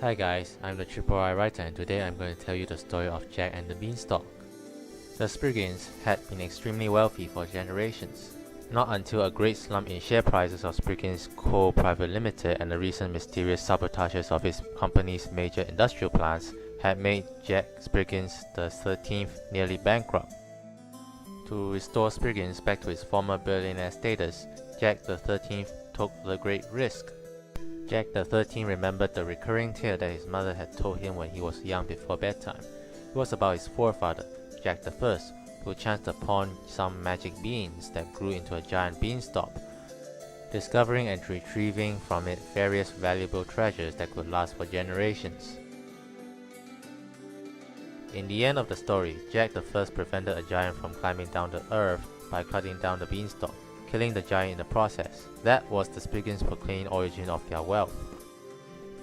Hi guys, I'm the Triple I writer and today I'm going to tell you the story of Jack and the Beanstalk. The Spriggans had been extremely wealthy for generations. Not until a great slump in share prices of Spriggans Coal Private Limited and the recent mysterious sabotages of his company's major industrial plants had made Jack Spriggans the 13th nearly bankrupt. To restore Spriggans back to his former billionaire status, Jack the 13th took the great risk. Jack the 13th remembered the recurring tale that his mother had told him when he was young before bedtime. It was about his forefather, Jack the First, who chanced upon some magic beans that grew into a giant beanstalk, discovering and retrieving from it various valuable treasures that could last for generations. In the end of the story, Jack the First prevented a giant from climbing down the earth by cutting down the beanstalk, killing the giant in the process. That was the Spriggans' proclaimed origin of their wealth.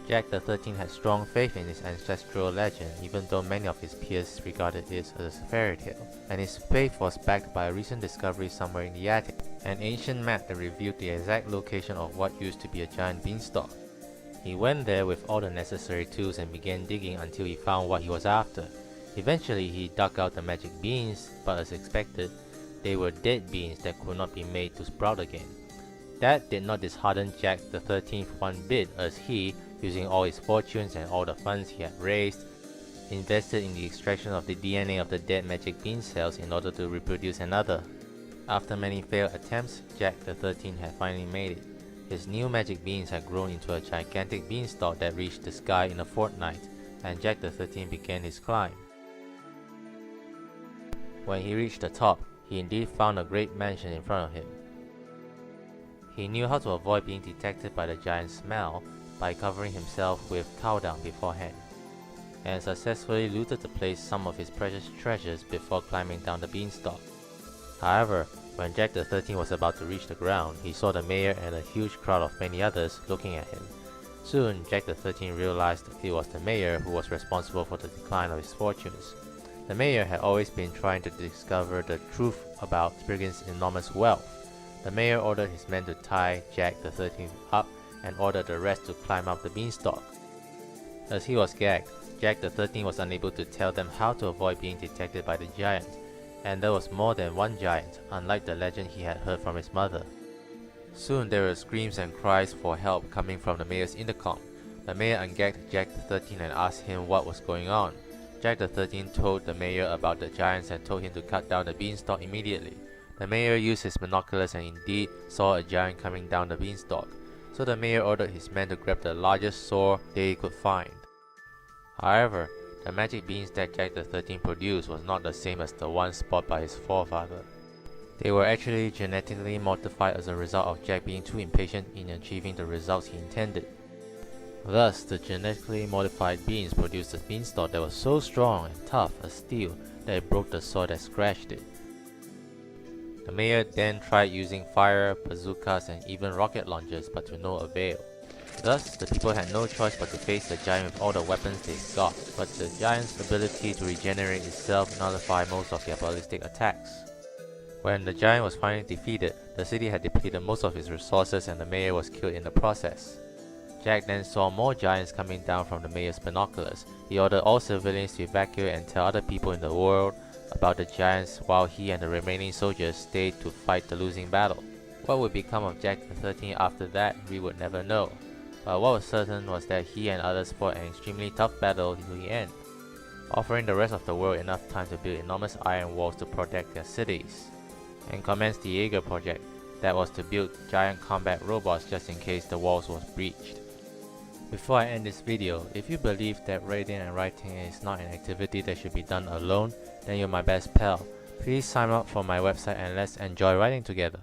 Jack the 13th had strong faith in his ancestral legend, even though many of his peers regarded it as a fairy tale, and his faith was backed by a recent discovery somewhere in the attic, an ancient map that revealed the exact location of what used to be a giant beanstalk. He went there with all the necessary tools and began digging until he found what he was after. Eventually, he dug out the magic beans, but as expected, they were dead beans that could not be made to sprout again. That did not dishearten Jack the 13th one bit, as he, using all his fortunes and all the funds he had raised, invested in the extraction of the DNA of the dead magic bean cells in order to reproduce another. After many failed attempts, Jack the 13th had finally made it. His new magic beans had grown into a gigantic beanstalk that reached the sky in a fortnight, and Jack the 13th began his climb. When he reached the top, he indeed found a great mansion in front of him. He knew how to avoid being detected by the giant's smell by covering himself with cow dung beforehand, and successfully looted the place some of his precious treasures before climbing down the beanstalk. However, when Jack the 13th was about to reach the ground, he saw the mayor and a huge crowd of many others looking at him. Soon, Jack the 13th realized it was the mayor who was responsible for the decline of his fortunes. The mayor had always been trying to discover the truth about Spriggans' enormous wealth. The mayor ordered his men to tie Jack the 13th up and ordered the rest to climb up the beanstalk. As he was gagged, Jack the 13th was unable to tell them how to avoid being detected by the giant, and there was more than one giant, unlike the legend he had heard from his mother. Soon there were screams and cries for help coming from the mayor's intercom. The mayor ungagged Jack the 13th and asked him what was going on. Jack the 13th told the mayor about the giants and told him to cut down the beanstalk immediately. The mayor used his binoculars and indeed saw a giant coming down the beanstalk, so the mayor ordered his men to grab the largest sword they could find. However, the magic beans that Jack the 13th produced was not the same as the ones spotted by his forefather. They were actually genetically modified as a result of Jack being too impatient in achieving the results he intended. Thus, the genetically modified beans produced a beanstalk that was so strong and tough as steel that it broke the sword that scratched it. The mayor then tried using fire, bazookas, and even rocket launchers, but to no avail. Thus, the people had no choice but to face the giant with all the weapons they got, but the giant's ability to regenerate itself nullified most of their ballistic attacks. When the giant was finally defeated, the city had depleted most of its resources and the mayor was killed in the process. Jack then saw more giants coming down from the mayor's binoculars. He ordered all civilians to evacuate and tell other people in the world about the giants while he and the remaining soldiers stayed to fight the losing battle. What would become of Jack the 13th after that, we would never know. But what was certain was that he and others fought an extremely tough battle to the end, offering the rest of the world enough time to build enormous iron walls to protect their cities, and commenced the Jaeger project, that was to build giant combat robots just in case the walls was breached. Before I end this video, if you believe that reading and writing is not an activity that should be done alone, then you're my best pal. Please sign up for my website and let's enjoy writing together.